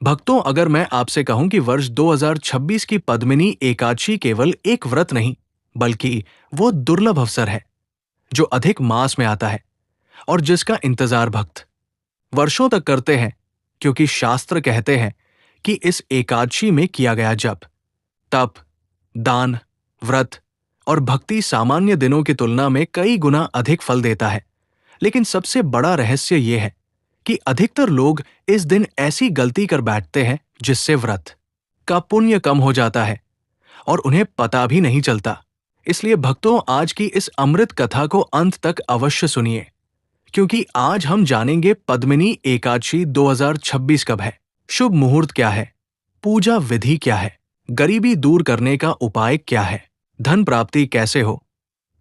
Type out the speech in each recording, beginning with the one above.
भक्तों, अगर मैं आपसे कहूं कि वर्ष 2026 की पद्मिनी एकादशी केवल एक व्रत नहीं, बल्कि वो दुर्लभ अवसर है जो अधिक मास में आता है और जिसका इंतजार भक्त वर्षों तक करते हैं, क्योंकि शास्त्र कहते हैं कि इस एकादशी में किया गया जप, तप, दान, व्रत और भक्ति सामान्य दिनों की तुलना में कई गुना अधिक फल देता है। लेकिन सबसे बड़ा रहस्य यह है कि अधिकतर लोग इस दिन ऐसी गलती कर बैठते हैं जिससे व्रत का पुण्य कम हो जाता है और उन्हें पता भी नहीं चलता। इसलिए भक्तों, आज की इस अमृत कथा को अंत तक अवश्य सुनिए, क्योंकि आज हम जानेंगे पद्मिनी एकादशी 2026 कब है, शुभ मुहूर्त क्या है, पूजा विधि क्या है, गरीबी दूर करने का उपाय क्या है, धन प्राप्ति कैसे हो,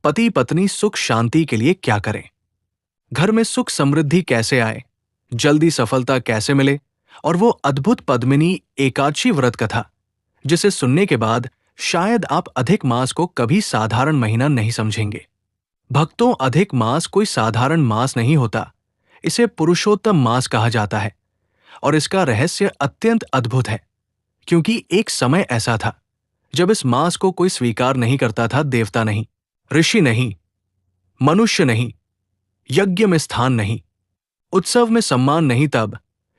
पति पत्नी सुख शांति के लिए क्या करें, घर में सुख समृद्धि कैसे आए, जल्दी सफलता कैसे मिले, और वो अद्भुत पद्मिनी एकादशी व्रत कथा जिसे सुनने के बाद शायद आप अधिक मास को कभी साधारण महीना नहीं समझेंगे। भक्तों, अधिक मास कोई साधारण मास नहीं होता, इसे पुरुषोत्तम मास कहा जाता है और इसका रहस्य अत्यंत अद्भुत है, क्योंकि एक समय ऐसा था जब इस मास को कोई स्वीकार नहीं करता था। देवता नहीं, ऋषि नहीं, मनुष्य नहीं, यज्ञ में स्थान नहीं, उत्सव में सम्मान नहीं। तब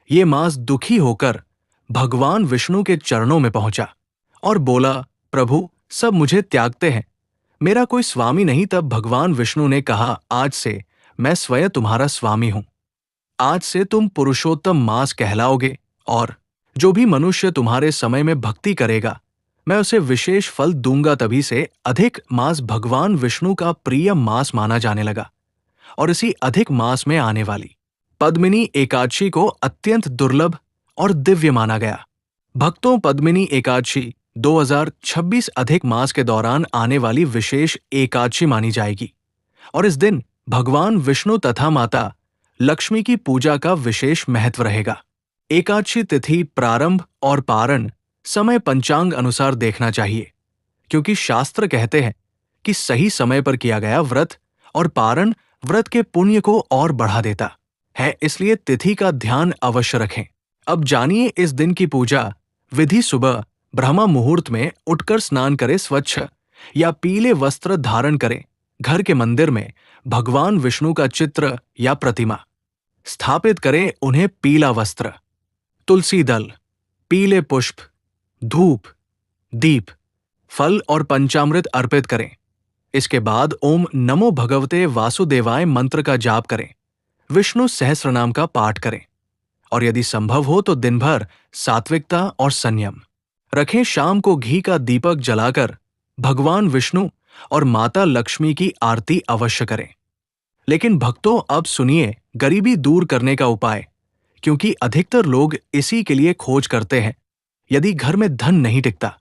ये मास दुखी होकर भगवान विष्णु के चरणों में पहुंचा और बोला, प्रभु, सब मुझे त्यागते हैं, मेरा कोई स्वामी नहीं। तब भगवान विष्णु ने कहा, आज से मैं स्वयं तुम्हारा स्वामी हूं। आज से तुम पुरुषोत्तम मास कहलाओगे और जो भी मनुष्य तुम्हारे समय में भक्ति करेगा, मैं उसे विशेष फल दूंगा। तभी से अधिक मास भगवान विष्णु का प्रिय मास माना जाने लगा और इसी अधिक मास में आने वाली पद्मिनी एकादशी को अत्यंत दुर्लभ और दिव्य माना गया। भक्तों, पद्मिनी एकादशी 2026 अधिक मास के दौरान आने वाली विशेष एकादशी मानी जाएगी और इस दिन भगवान विष्णु तथा माता लक्ष्मी की पूजा का विशेष महत्व रहेगा। एकादशी तिथि, प्रारंभ और पारण समय पंचांग अनुसार देखना चाहिए, क्योंकि शास्त्र कहते हैं कि सही समय पर किया गया व्रत और पारण व्रत के पुण्य को और बढ़ा देता है, इसलिए तिथि का ध्यान अवश्य रखें। अब जानिए इस दिन की पूजा विधि। सुबह ब्रह्म मुहूर्त में उठकर स्नान करें, स्वच्छ या पीले वस्त्र धारण करें, घर के मंदिर में भगवान विष्णु का चित्र या प्रतिमा स्थापित करें, उन्हें पीला वस्त्र, तुलसी दल, पीले पुष्प, धूप, दीप, फल और पंचामृत अर्पित करें। इसके बाद ओम नमो भगवते वासुदेवाय मंत्र का जाप करें, विष्णु सहस्रनाम का पाठ करें और यदि संभव हो तो दिन भर सात्विकता और संयम रखें। शाम को घी का दीपक जलाकर भगवान विष्णु और माता लक्ष्मी की आरती अवश्य करें। लेकिन भक्तों, अब सुनिए गरीबी दूर करने का उपाय, क्योंकि अधिकतर लोग इसी के लिए खोज करते हैं। यदि घर में धन नहीं टिकता,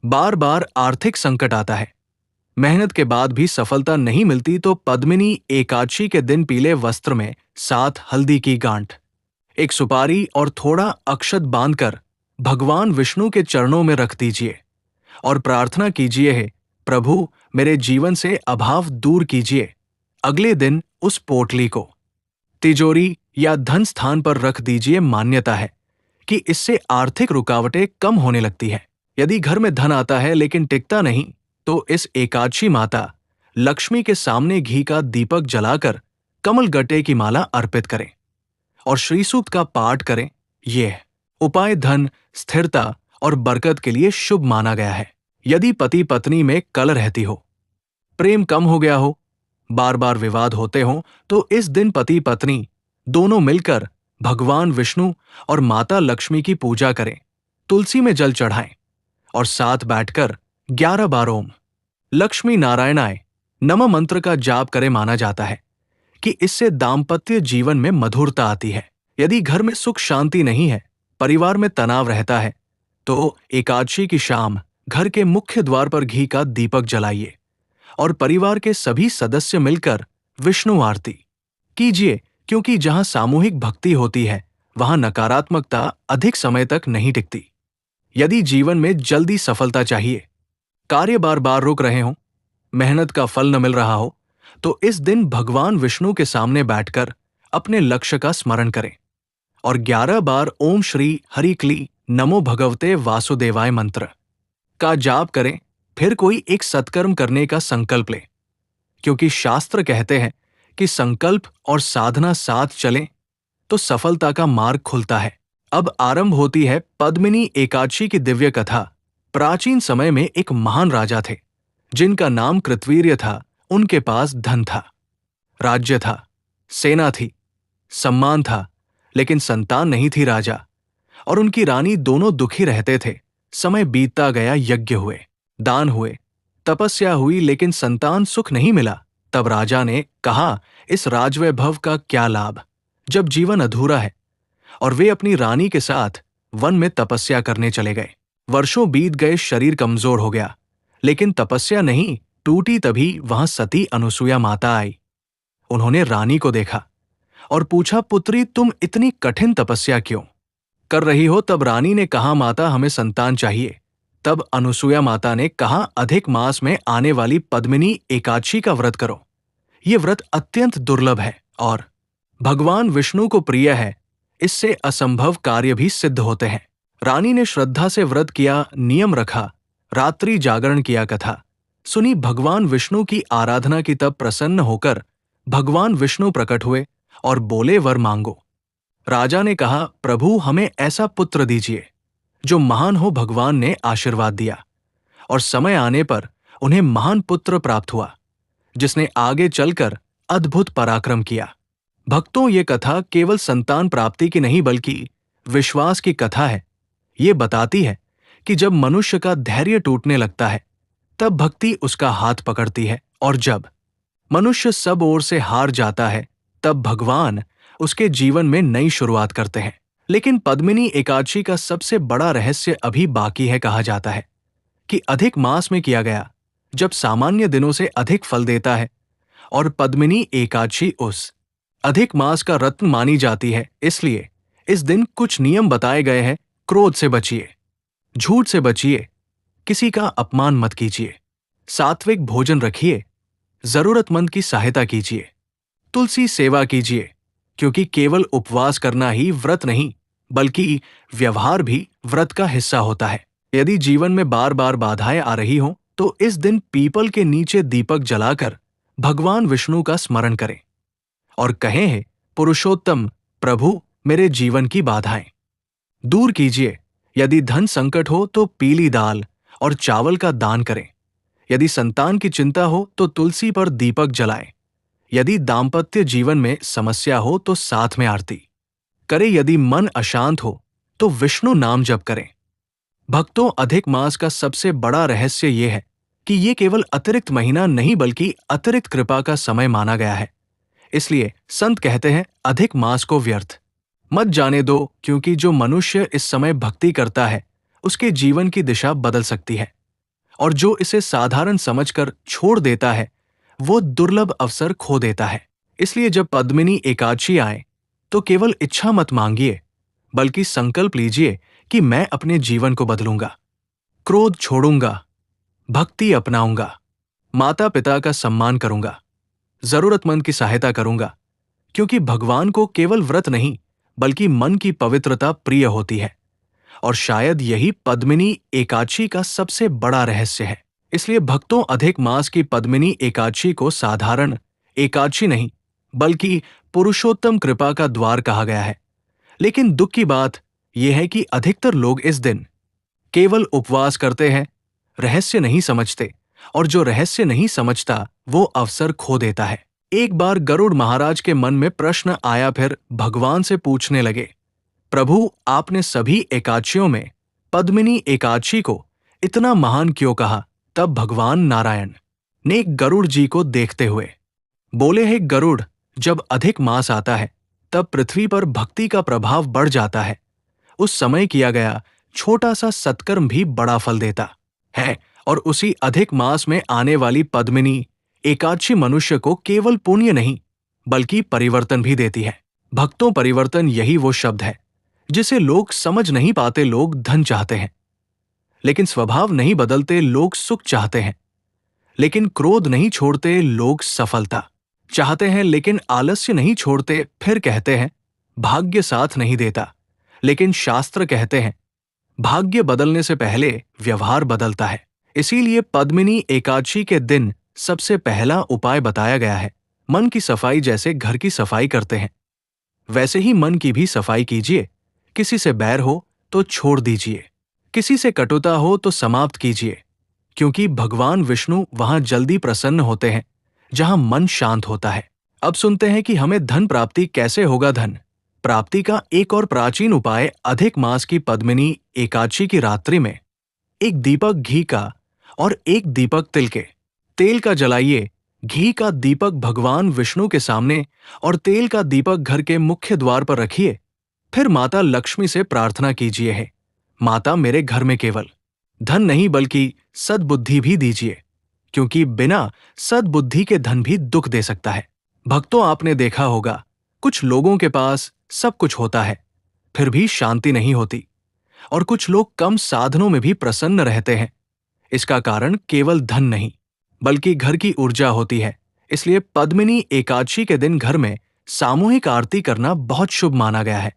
बार बार आर्थिक संकट आता है, मेहनत के बाद भी सफलता नहीं मिलती, तो पद्मिनी एकादशी के दिन पीले वस्त्र में 7 हल्दी की गांठ, एक सुपारी और थोड़ा अक्षत बांधकर भगवान विष्णु के चरणों में रख दीजिए और प्रार्थना कीजिए, हे प्रभु, मेरे जीवन से अभाव दूर कीजिए। अगले दिन उस पोटली को तिजोरी या धन स्थान पर रख दीजिए। मान्यता है कि इससे आर्थिक रुकावटें कम होने लगती है। यदि घर में धन आता है लेकिन टिकता नहीं, तो इस एकादशी माता लक्ष्मी के सामने घी का दीपक जलाकर कमल गट्टे की माला अर्पित करें और श्री सूक्त का पाठ करें। यह उपाय धन, स्थिरता और बरकत के लिए शुभ माना गया है। यदि पति पत्नी में कलह रहती हो, प्रेम कम हो गया हो, बार बार विवाद होते हों, तो इस दिन पति पत्नी दोनों मिलकर भगवान विष्णु और माता लक्ष्मी की पूजा करें, तुलसी में जल चढ़ाएं और साथ बैठकर 11 बार ओम लक्ष्मी नारायणाय नमः मंत्र का जाप करें। माना जाता है कि इससे दाम्पत्य जीवन में मधुरता आती है। यदि घर में सुख शांति नहीं है, परिवार में तनाव रहता है, तो एकादशी की शाम घर के मुख्य द्वार पर घी का दीपक जलाइए और परिवार के सभी सदस्य मिलकर विष्णु आरती कीजिए, क्योंकि जहां सामूहिक भक्ति होती है, वहां नकारात्मकता अधिक समय तक नहीं टिकती। यदि जीवन में जल्दी सफलता चाहिए, कार्य बार बार रुक रहे हों, मेहनत का फल न मिल रहा हो, तो इस दिन भगवान विष्णु के सामने बैठकर अपने लक्ष्य का स्मरण करें और 11 बार ओम श्री हरि क्ली नमो भगवते वासुदेवाय मंत्र का जाप करें। फिर कोई एक सत्कर्म करने का संकल्प ले, क्योंकि शास्त्र कहते हैं कि संकल्प और साधना साथ चलें तो सफलता का मार्ग खुलता है। अब आरंभ होती है पद्मिनी एकादशी की दिव्य कथा। प्राचीन समय में एक महान राजा थे जिनका नाम कृतवीर्य था। उनके पास धन था, राज्य था, सेना थी, सम्मान था, लेकिन संतान नहीं थी। राजा और उनकी रानी दोनों दुखी रहते थे। समय बीतता गया, यज्ञ हुए, दान हुए, तपस्या हुई, लेकिन संतान सुख नहीं मिला। तब राजा ने कहा, इस राजवैभव का क्या लाभ जब जीवन अधूरा है। और वे अपनी रानी के साथ वन में तपस्या करने चले गए। वर्षों बीत गए, शरीर कमजोर हो गया, लेकिन तपस्या नहीं टूटी। तभी वहां सती अनुसुया माता आई। उन्होंने रानी को देखा और पूछा, पुत्री तुम इतनी कठिन तपस्या क्यों कर रही हो? तब रानी ने कहा, माता हमें संतान चाहिए। तब अनुसुया माता ने कहा, अधिक मास में आने वाली पद्मिनी एकादशी का व्रत करो। ये व्रत अत्यंत दुर्लभ है और भगवान विष्णु को प्रिय है। इससे असंभव कार्य भी सिद्ध होते हैं। रानी ने श्रद्धा से व्रत किया, नियम रखा, रात्रि जागरण किया, कथा सुनी। भगवान विष्णु की आराधना की। तब प्रसन्न होकर भगवान विष्णु प्रकट हुए और बोले, वर मांगो। राजा ने कहा, प्रभु हमें ऐसा पुत्र दीजिए जो महान हो। भगवान ने आशीर्वाद दिया और समय आने पर उन्हें महान पुत्र प्राप्त हुआ, जिसने आगे चलकर अद्भुत पराक्रम किया। भक्तों, ये कथा केवल संतान प्राप्ति की नहीं बल्कि विश्वास की कथा है। ये बताती है कि जब मनुष्य का धैर्य टूटने लगता है तब भक्ति उसका हाथ पकड़ती है, और जब मनुष्य सब ओर से हार जाता है तब भगवान उसके जीवन में नई शुरुआत करते हैं। लेकिन पद्मिनी एकादशी का सबसे बड़ा रहस्य अभी बाकी है। कहा जाता है कि अधिक मास में किया गया जब सामान्य दिनों से अधिक फल देता है, और पद्मिनी एकादशी उस अधिक मास का रत्न मानी जाती है। इसलिए इस दिन कुछ नियम बताए गए हैं। क्रोध से बचिए, झूठ से बचिए, किसी का अपमान मत कीजिए, सात्विक भोजन रखिए, जरूरतमंद की सहायता कीजिए, तुलसी सेवा कीजिए, क्योंकि केवल उपवास करना ही व्रत नहीं बल्कि व्यवहार भी व्रत का हिस्सा होता है। यदि जीवन में बार बार बाधाएं आ रही हों तो इस दिन पीपल के नीचे दीपक जलाकर भगवान विष्णु का स्मरण करें और कहें, है पुरुषोत्तम प्रभु, मेरे जीवन की बाधाएं दूर कीजिए। यदि धन संकट हो तो पीली दाल और चावल का दान करें। यदि संतान की चिंता हो तो तुलसी पर दीपक जलाएं। यदि दाम्पत्य जीवन में समस्या हो तो साथ में आरती करें। यदि मन अशांत हो तो विष्णु नाम जप करें। भक्तों, अधिक मास का सबसे बड़ा रहस्य ये है कि ये केवल अतिरिक्त महीना नहीं बल्कि अतिरिक्त कृपा का समय माना गया है। इसलिए संत कहते हैं, अधिक मास को व्यर्थ मत जाने दो, क्योंकि जो मनुष्य इस समय भक्ति करता है उसके जीवन की दिशा बदल सकती है, और जो इसे साधारण समझकर छोड़ देता है वो दुर्लभ अवसर खो देता है। इसलिए जब पद्मिनी एकादशी आए तो केवल इच्छा मत मांगिए, बल्कि संकल्प लीजिए कि मैं अपने जीवन को बदलूंगा, क्रोध छोड़ूंगा, भक्ति अपनाऊंगा, माता पिता का सम्मान करूंगा, जरूरतमंद की सहायता करूंगा, क्योंकि भगवान को केवल व्रत नहीं बल्कि मन की पवित्रता प्रिय होती है। और शायद यही पद्मिनी एकादशी का सबसे बड़ा रहस्य है। इसलिए भक्तों, अधिक मास की पद्मिनी एकादशी को साधारण एकादशी नहीं बल्कि पुरुषोत्तम कृपा का द्वार कहा गया है। लेकिन दुख की बात यह है कि अधिकतर लोग इस दिन केवल उपवास करते हैं, रहस्य नहीं समझते, और जो रहस्य नहीं समझता वो अवसर खो देता है। एक बार गरुड़ महाराज के मन में प्रश्न आया, फिर भगवान से पूछने लगे, प्रभु आपने सभी एकादशियों में पद्मिनी एकादशी को इतना महान क्यों कहा? तब भगवान नारायण ने गरुड़ जी को देखते हुए बोले, हे गरुड़, जब अधिक मास आता है तब पृथ्वी पर भक्ति का प्रभाव बढ़ जाता है। उस समय किया गया छोटा सा सत्कर्म भी बड़ा फल देता है, और उसी अधिक मास में आने वाली पद्मिनी एकादशी मनुष्य को केवल पुण्य नहीं बल्कि परिवर्तन भी देती है। भक्तों, परिवर्तन यही वो शब्द है जिसे लोग समझ नहीं पाते। लोग धन चाहते हैं लेकिन स्वभाव नहीं बदलते। लोग सुख चाहते हैं लेकिन क्रोध नहीं छोड़ते। लोग सफलता चाहते हैं लेकिन आलस्य नहीं छोड़ते। फिर कहते हैं, भाग्य साथ नहीं देता, लेकिन शास्त्र कहते हैं भाग्य बदलने से पहले व्यवहार बदलता है। इसीलिए पद्मिनी एकादशी के दिन सबसे पहला उपाय बताया गया है। मन की सफाई जैसे घर की सफाई करते हैं, वैसे ही मन की भी सफाई कीजिए। किसी से बैर हो तो छोड़ दीजिए, किसी से कटुता हो तो समाप्त कीजिए, क्योंकि भगवान विष्णु वहां जल्दी प्रसन्न होते हैं जहां मन शांत होता है। अब सुनते हैं कि हमें धन प्राप्ति कैसे होगा। धन प्राप्ति का एक और प्राचीन उपाय अधिक मास की पद्मिनी एकादशी की रात्रि में एक दीपक घी का और एक दीपक तिल के तेल का जलाइए। घी का दीपक भगवान विष्णु के सामने और तेल का दीपक घर के मुख्य द्वार पर रखिए। फिर माता लक्ष्मी से प्रार्थना कीजिए, है माता मेरे घर में केवल धन नहीं बल्कि सद्बुद्धि भी दीजिए, क्योंकि बिना सद्बुद्धि के धन भी दुख दे सकता है। भक्तों, आपने देखा होगा कुछ लोगों के पास सब कुछ होता है फिर भी शांति नहीं होती, और कुछ लोग कम साधनों में भी प्रसन्न रहते हैं। इसका कारण केवल धन नहीं बल्कि घर की ऊर्जा होती है। इसलिए पद्मिनी एकादशी के दिन घर में सामूहिक आरती करना बहुत शुभ माना गया है।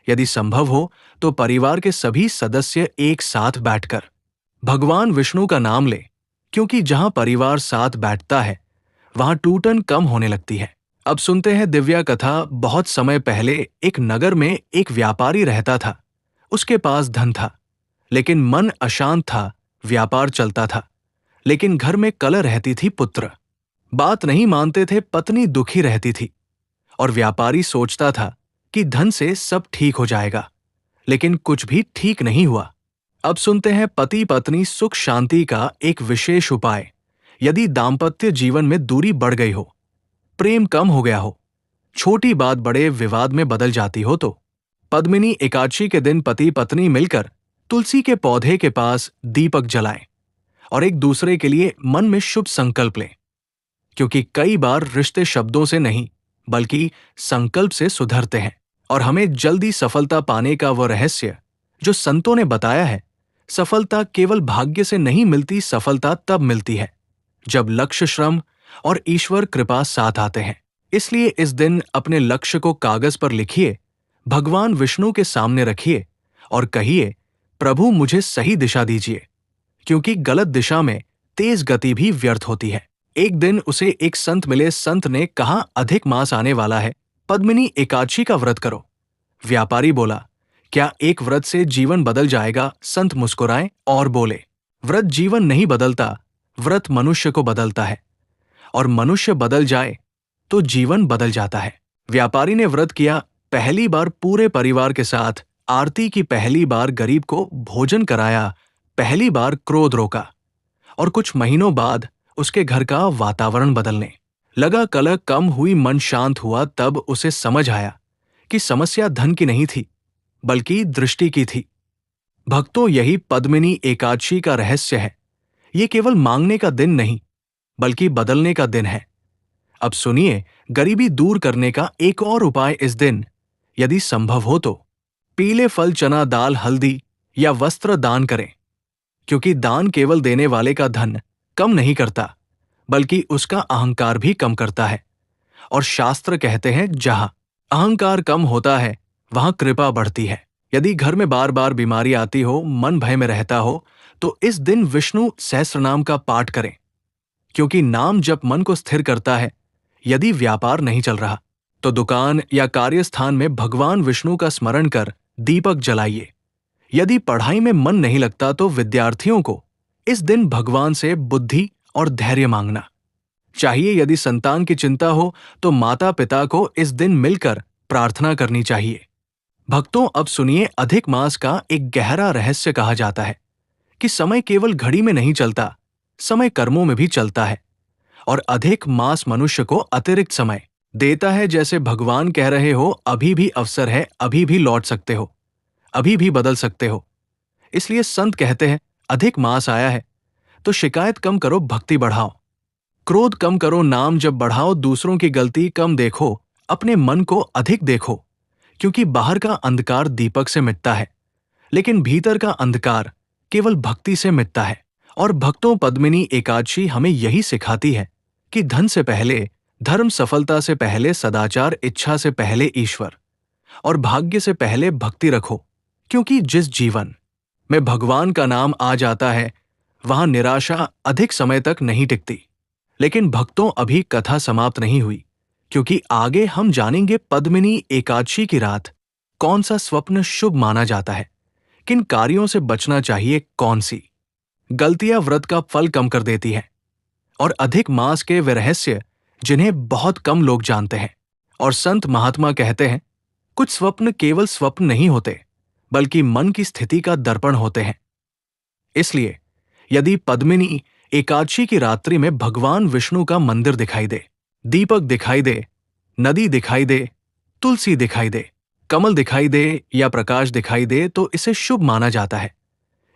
यदि संभव हो तो परिवार के सभी सदस्य एक साथ बैठकर भगवान विष्णु का नाम ले, क्योंकि जहां परिवार साथ बैठता है वहां टूटन कम होने लगती है। अब सुनते हैं दिव्या कथा। बहुत समय पहले एक नगर में एक व्यापारी रहता था। उसके पास धन था, लेकिन मन अशांत था। व्यापार चलता था, लेकिन घर में कलह रहती थी। पुत्र बात नहीं मानते थे, पत्नी दुखी रहती थी, और व्यापारी सोचता था कि धन से सब ठीक हो जाएगा, लेकिन कुछ भी ठीक नहीं हुआ। अब सुनते हैं पति पत्नी सुख शांति का एक विशेष उपाय। यदि दाम्पत्य जीवन में दूरी बढ़ गई हो, प्रेम कम हो गया हो, छोटी बात बड़े विवाद में बदल जाती हो, तो पद्मिनी एकादशी के दिन पति पत्नी मिलकर तुलसी के पौधे के पास दीपक जलाएं और एक दूसरे के लिए मन में शुभ संकल्प लें, क्योंकि कई बार रिश्ते शब्दों से नहीं बल्कि संकल्प से सुधरते हैं। और हमें जल्दी सफलता पाने का वो रहस्य जो संतों ने बताया है, सफलता केवल भाग्य से नहीं मिलती। सफलता तब मिलती है जब लक्ष्य, श्रम और ईश्वर कृपा साथ आते हैं। इसलिए इस दिन अपने लक्ष्य को कागज पर लिखिए, भगवान विष्णु के सामने रखिए और कहिए, प्रभु मुझे सही दिशा दीजिए, क्योंकि गलत दिशा में तेज गति भी व्यर्थ होती है। एक दिन उसे एक संत मिले। संत ने कहा, अधिक मास आने वाला है, पद्मिनी एकादशी का व्रत करो। व्यापारी बोला, क्या एक व्रत से जीवन बदल जाएगा? संत मुस्कुराए और बोले, व्रत जीवन नहीं बदलता, व्रत मनुष्य को बदलता है, और मनुष्य बदल जाए तो जीवन बदल जाता है। व्यापारी ने व्रत किया। पहली बार पूरे परिवार के साथ आरती की, पहली बार गरीब को भोजन कराया, पहली बार क्रोध रोका, और कुछ महीनों बाद उसके घर का वातावरण बदलने लगा। कलह कम हुई, मन शांत हुआ। तब उसे समझ आया कि समस्या धन की नहीं थी बल्कि दृष्टि की थी। भक्तों, यही पद्मिनी एकादशी का रहस्य है। ये केवल मांगने का दिन नहीं बल्कि बदलने का दिन है। अब सुनिए गरीबी दूर करने का एक और उपाय। इस दिन यदि संभव हो तो पीले फल, चना दाल, हल्दी या वस्त्र दान करें, क्योंकि दान केवल देने वाले का धन कम नहीं करता बल्कि उसका अहंकार भी कम करता है। और शास्त्र कहते हैं, जहां अहंकार कम होता है वहां कृपा बढ़ती है। यदि घर में बार बार बीमारी आती हो, मन भय में रहता हो, तो इस दिन विष्णु सहस्त्रनाम का पाठ करें, क्योंकि नाम जप मन को स्थिर करता है। यदि व्यापार नहीं चल रहा तो दुकान या कार्यस्थान में भगवान विष्णु का स्मरण कर दीपक जलाइए। यदि पढ़ाई में मन नहीं लगता तो विद्यार्थियों को इस दिन भगवान से बुद्धि और धैर्य मांगना चाहिए। यदि संतान की चिंता हो तो माता पिता को इस दिन मिलकर प्रार्थना करनी चाहिए। भक्तों, अब सुनिए अधिक मास का एक गहरा रहस्य। कहा जाता है कि समय केवल घड़ी में नहीं चलता, समय कर्मों में भी चलता है, और अधिक मास मनुष्य को अतिरिक्त समय देता है। जैसे भगवान कह रहे हो, अभी भी अवसर है, अभी भी लौट सकते हो, अभी भी बदल सकते हो। इसलिए संत कहते हैं, अधिक मास आया है तो शिकायत कम करो, भक्ति बढ़ाओ, क्रोध कम करो, नाम जब बढ़ाओ, दूसरों की गलती कम देखो, अपने मन को अधिक देखो, क्योंकि बाहर का अंधकार दीपक से मिटता है, लेकिन भीतर का अंधकार केवल भक्ति से मिटता है। और भक्तों, पद्मिनी एकादशी हमें यही सिखाती है कि धन से पहले धर्म, सफलता से पहले सदाचार, इच्छा से पहले ईश्वर, और भाग्य से पहले भक्ति रखो, क्योंकि जिस जीवन में भगवान का नाम आ जाता है वहां निराशा अधिक समय तक नहीं टिकती। लेकिन भक्तों, अभी कथा समाप्त नहीं हुई, क्योंकि आगे हम जानेंगे पद्मिनी एकादशी की रात कौन सा स्वप्न शुभ माना जाता है, किन कार्यों से बचना चाहिए, कौन सी गलतियां व्रत का फल कम कर देती है, और अधिक मास के वे रहस्य जिन्हें बहुत कम लोग जानते हैं। और संत महात्मा कहते हैं, कुछ स्वप्न केवल स्वप्न नहीं होते, बल्कि मन की स्थिति का दर्पण होते हैं। इसलिए यदि पद्मिनी एकादशी की रात्रि में भगवान विष्णु का मंदिर दिखाई दे, दीपक दिखाई दे, नदी दिखाई दे, तुलसी दिखाई दे, कमल दिखाई दे या प्रकाश दिखाई दे, तो इसे शुभ माना जाता है,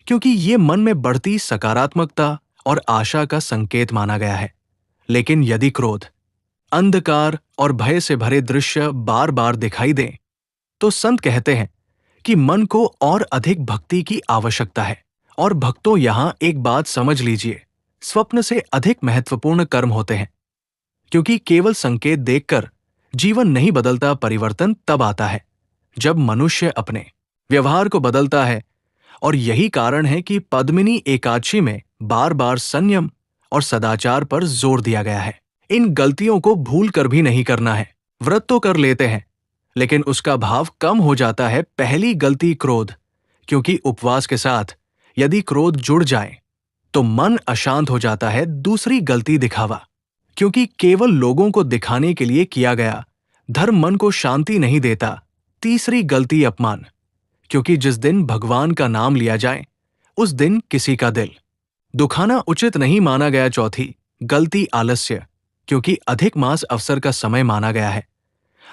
क्योंकि ये मन में बढ़ती सकारात्मकता और आशा का संकेत माना गया है। लेकिन यदि क्रोध, अंधकार और भय से भरे दृश्य बार बार दिखाई दें, तो संत कहते हैं कि मन को और अधिक भक्ति की आवश्यकता है। और भक्तों, यहां एक बात समझ लीजिए, स्वप्न से अधिक महत्वपूर्ण कर्म होते हैं, क्योंकि केवल संकेत देखकर जीवन नहीं बदलता, परिवर्तन तब आता है जब मनुष्य अपने व्यवहार को बदलता है। और यही कारण है कि पद्मिनी एकादशी में बार बार संयम और सदाचार पर जोर दिया गया है। इन गलतियों को भूल कर भी नहीं करना है। व्रत तो कर लेते हैं, लेकिन उसका भाव कम हो जाता है। पहली गलती क्रोध, क्योंकि उपवास के साथ यदि क्रोध जुड़ जाए तो मन अशांत हो जाता है। दूसरी गलती दिखावा, क्योंकि केवल लोगों को दिखाने के लिए किया गया धर्म मन को शांति नहीं देता। तीसरी गलती अपमान, क्योंकि जिस दिन भगवान का नाम लिया जाए उस दिन किसी का दिल दुखाना उचित नहीं माना गया। चौथी गलती आलस्य, क्योंकि अधिक मास अवसर का समय माना गया है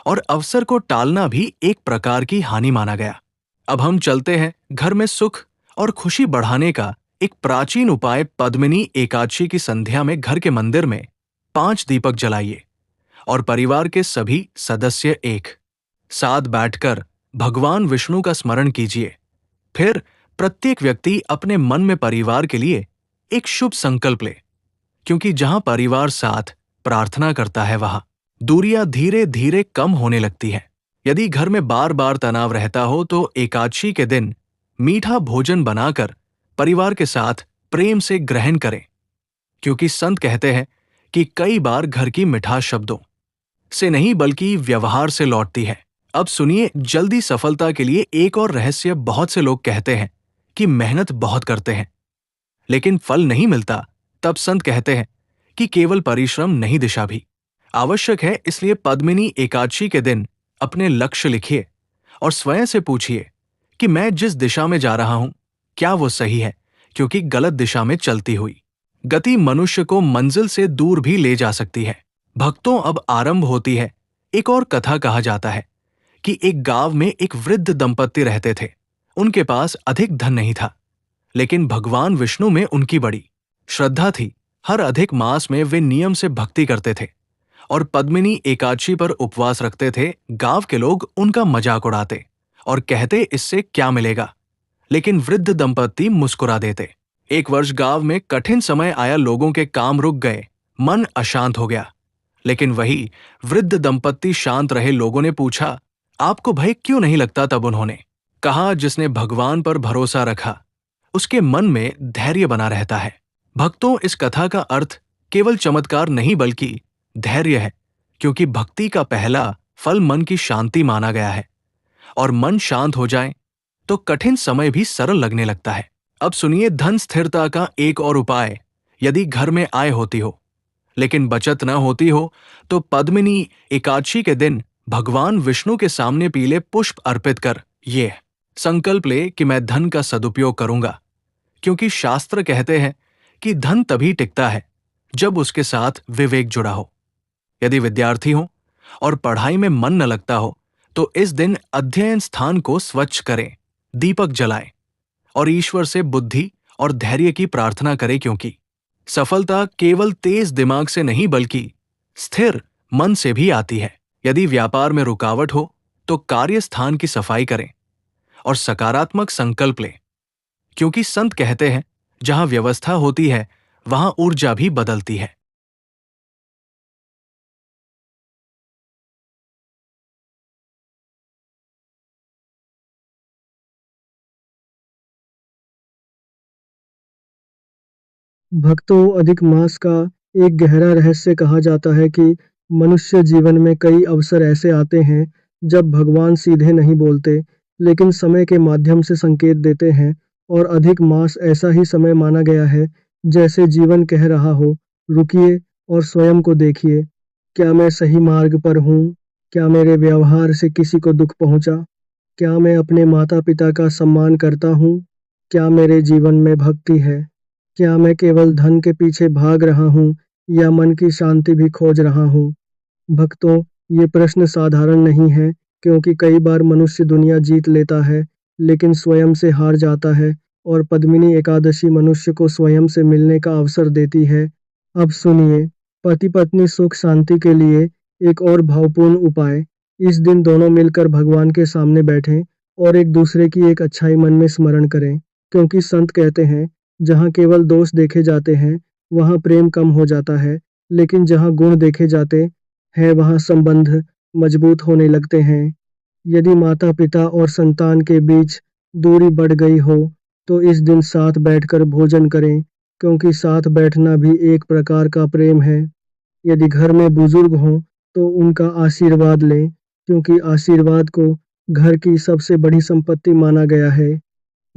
और अवसर को टालना भी एक प्रकार की हानि माना गया। अब हम चलते हैं घर में सुख और खुशी बढ़ाने का एक प्राचीन उपाय। पद्मिनी एकादशी की संध्या में घर के मंदिर में 5 दीपक जलाइए और परिवार के सभी सदस्य एक साथ बैठकर भगवान विष्णु का स्मरण कीजिए। फिर प्रत्येक व्यक्ति अपने मन में परिवार के लिए एक शुभ संकल्प ले, क्योंकि जहां परिवार साथ प्रार्थना करता है वहां दूरियां धीरे धीरे कम होने लगती है। यदि घर में बार बार तनाव रहता हो तो एकादशी के दिन मीठा भोजन बनाकर परिवार के साथ प्रेम से ग्रहण करें, क्योंकि संत कहते हैं कि कई बार घर की मिठास शब्दों से नहीं बल्कि व्यवहार से लौटती है। अब सुनिए जल्दी सफलता के लिए एक और रहस्य। बहुत से लोग कहते हैं कि मेहनत बहुत करते हैं लेकिन फल नहीं मिलता। तब संत कहते हैं कि केवल परिश्रम नहीं, दिशा भी आवश्यक है। इसलिए पद्मिनी एकादशी के दिन अपने लक्ष्य लिखिए और स्वयं से पूछिए कि मैं जिस दिशा में जा रहा हूं क्या वो सही है, क्योंकि गलत दिशा में चलती हुई गति मनुष्य को मंजिल से दूर भी ले जा सकती है। भक्तों, अब आरंभ होती है एक और कथा। कहा जाता है कि एक गांव में एक वृद्ध दंपत्ति रहते थे। उनके पास अधिक धन नहीं था, लेकिन भगवान विष्णु में उनकी बड़ी श्रद्धा थी। हर अधिक मास में वे नियम से भक्ति करते थे और पद्मिनी एकादशी पर उपवास रखते थे। गांव के लोग उनका मजाक उड़ाते और कहते इससे क्या मिलेगा, लेकिन वृद्ध दंपत्ति मुस्कुरा देते। एक वर्ष गांव में कठिन समय आया, लोगों के काम रुक गए, मन अशांत हो गया। लेकिन वही वृद्ध दंपत्ति शांत रहे। लोगों ने पूछा, आपको भय क्यों नहीं लगता? तब उन्होंने कहा, जिसने भगवान पर भरोसा रखा उसके मन में धैर्य बना रहता है। भक्तों, इस कथा का अर्थ केवल चमत्कार नहीं बल्कि धैर्य है, क्योंकि भक्ति का पहला फल मन की शांति माना गया है और मन शांत हो जाए तो कठिन समय भी सरल लगने लगता है। अब सुनिए धन स्थिरता का एक और उपाय। यदि घर में आय होती हो लेकिन बचत न होती हो तो पद्मिनी एकादशी के दिन भगवान विष्णु के सामने पीले पुष्प अर्पित कर ये संकल्प ले कि मैं धन का सदुपयोग करूंगा, क्योंकि शास्त्र कहते हैं कि धन तभी टिकता है जब उसके साथ विवेक जुड़ा हो। यदि विद्यार्थी हो और पढ़ाई में मन न लगता हो तो इस दिन अध्ययन स्थान को स्वच्छ करें, दीपक जलाएं और ईश्वर से बुद्धि और धैर्य की प्रार्थना करें, क्योंकि सफलता केवल तेज दिमाग से नहीं बल्कि स्थिर मन से भी आती है। यदि व्यापार में रुकावट हो तो कार्यस्थान की सफाई करें और सकारात्मक संकल्प लें, क्योंकि संत कहते हैं जहां व्यवस्था होती है वहां ऊर्जा भी बदलती है। भक्तों, अधिक मास का एक गहरा रहस्य कहा जाता है कि मनुष्य जीवन में कई अवसर ऐसे आते हैं जब भगवान सीधे नहीं बोलते, लेकिन समय के माध्यम से संकेत देते हैं। और अधिक मास ऐसा ही समय माना गया है, जैसे जीवन कह रहा हो, रुकिए और स्वयं को देखिए। क्या मैं सही मार्ग पर हूँ? क्या मेरे व्यवहार से किसी को दुख पहुँचा? क्या मैं अपने माता पिता का सम्मान करता हूँ? क्या मेरे जीवन में भक्ति है? क्या मैं केवल धन के पीछे भाग रहा हूँ या मन की शांति भी खोज रहा हूँ? भक्तों, ये प्रश्न साधारण नहीं है, क्योंकि कई बार मनुष्य दुनिया जीत लेता है, लेकिन स्वयं से हार जाता है। और पद्मिनी एकादशी मनुष्य को स्वयं से मिलने का अवसर देती है। अब सुनिए, पति पत्नी सुख शांति के लिए एक और भावपूर्ण उपाय। इस दिन दोनों मिलकर भगवान के सामने बैठें और एक दूसरे की एक अच्छाई मन में स्मरण करें, क्योंकि संत कहते हैं, जहाँ केवल दोष देखे जाते हैं, वहाँ प्रेम कम हो जाता है, लेकिन जहाँ गुण देखे जाते है वहाँ संबंध मजबूत होने लगते हैं। यदि माता-पिता और संतान के बीच दूरी बढ़ गई हो, तो इस दिन साथ बैठकर भोजन करें, क्योंकि साथ बैठना भी एक प्रकार का प्रेम है। यदि घर में बुजुर्ग हों, तो उनका आशीर्वाद लें, क्योंकि आशीर्वाद को घर की सबसे बड़ी संपत्ति माना गया है।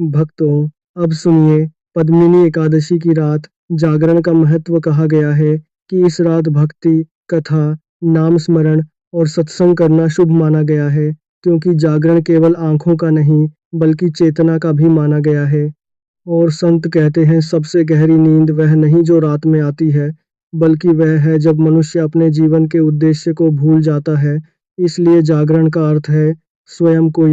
भक्तों, अब सुनिए, पद्मिनी एकादशी की रात जागरण का महत्व कहा गया है कि इस रात भक्ति, कथा, नाम स्मरण और सत्संग करना शुभ माना गया है, क्योंकि जागरण केवल आंखों का नहीं, बल्कि चेतना का भी माना गया है। और संत कहते हैं, सबसे गहरी नींद वह नहीं जो रात में आती है, बल्कि वह है जब मनुष्य अपने जीवन के उद्देश्य को भूल जाता है। इसलिए जागरण का अर्थ है स्वयं को